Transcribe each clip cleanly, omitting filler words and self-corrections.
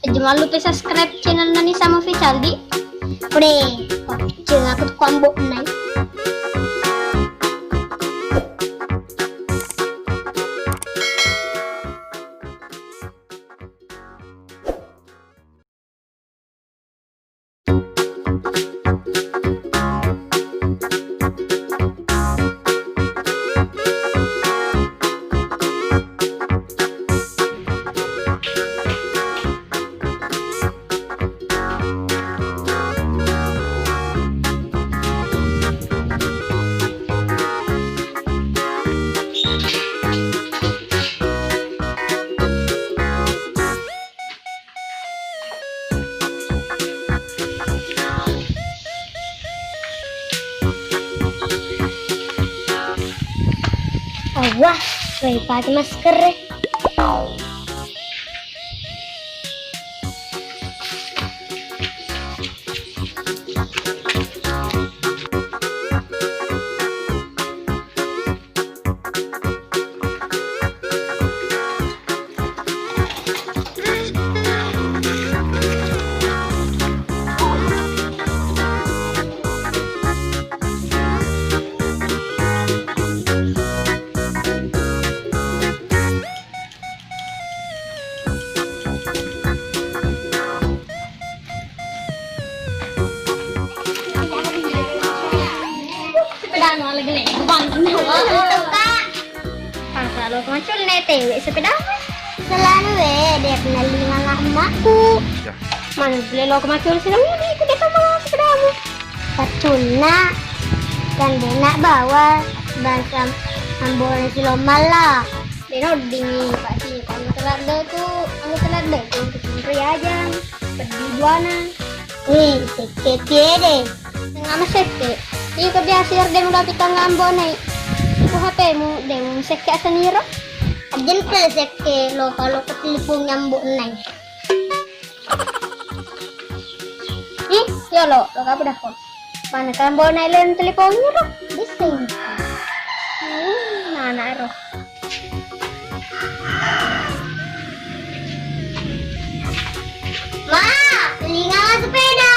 Jangan lupa subscribe channel Nani sama Vicaldi. Udah, jangan aku tuh combo naik. Wah, pakai masker ya. Kalau muncul nete sepeda selalu dia kenali dengan emakku. Mana beli lo kemacul sini itu dia sama sepedamu. Patuna kan dia nak bawa bahasa ambil silo malah. Dia dingin pak sih kamu telat tuh kiri aja pergi buana. Seket deh. Ngama seket. Ini kebiasaan dia udah kita ngambil nih. HP mu demo seke sendiri. Ajen pala seke lo kalau ke telepon nyambuk nai. Ya lo kamu dah kok. Mana kan bawa nai len teleponnya lo? Bising. Nah ero. Ma, tinggal sepeda.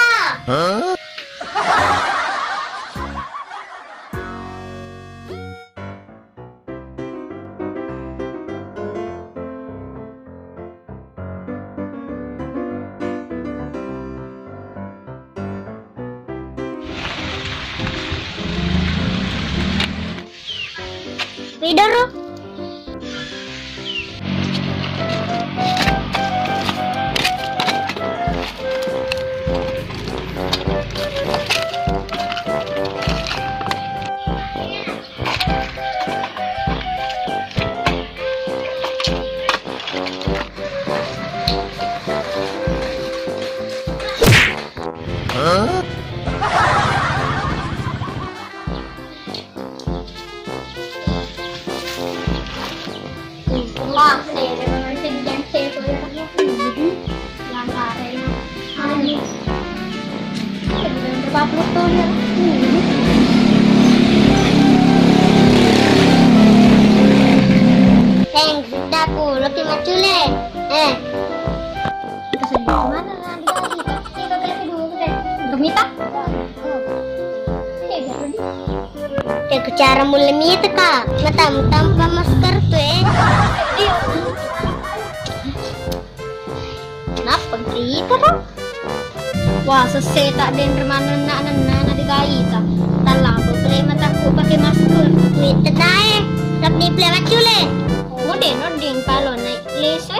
Tidur lo. Wah, thanks, aku lebih macule. Mana Gemita? Cara mulai mita kak, tanpa masker tuh Kenapa berita dong? Wah, seseta den remana nana digaita. Talang ko play mataku pakai masker. Wait, tae. Tapi play macule. Oh, den palo naik leso.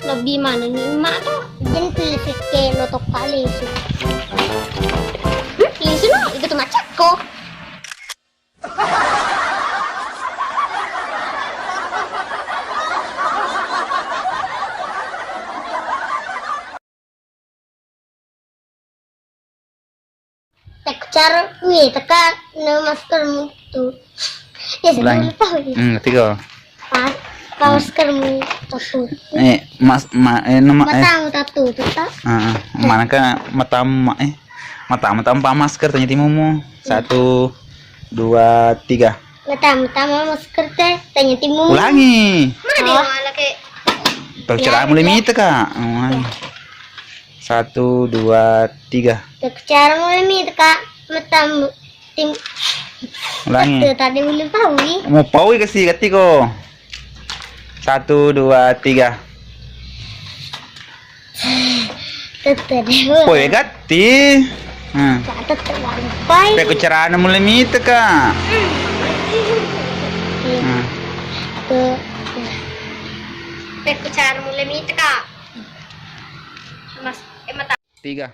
Lebih mana ni emak tu? Jen play ke lo tok leso. Leso no, itu tu macam ko. Cara teka maskermu tuh. Ya sebelum tahu ya. Tiga. Maskermu tuh. Matamu tatu tuh tak? Mana kan matamu tanpa masker tanya timumu. 1, 2, 3. Matamu masker teh tanya timumu. Ulangi. Mana dia malah kayak. Bercerita mulai mita kak. 1, 2, 3. Cara mulai nih kak, matam tim. Ulangi. Tadi belum tahu nih. Mau paui kasih katiko. 1, 2, 3. Tetep. Poe gati. Tetep sampai. Pe kucarana mulai mita ka. Pe kucara mulai nih kak. Mas, mata. 3.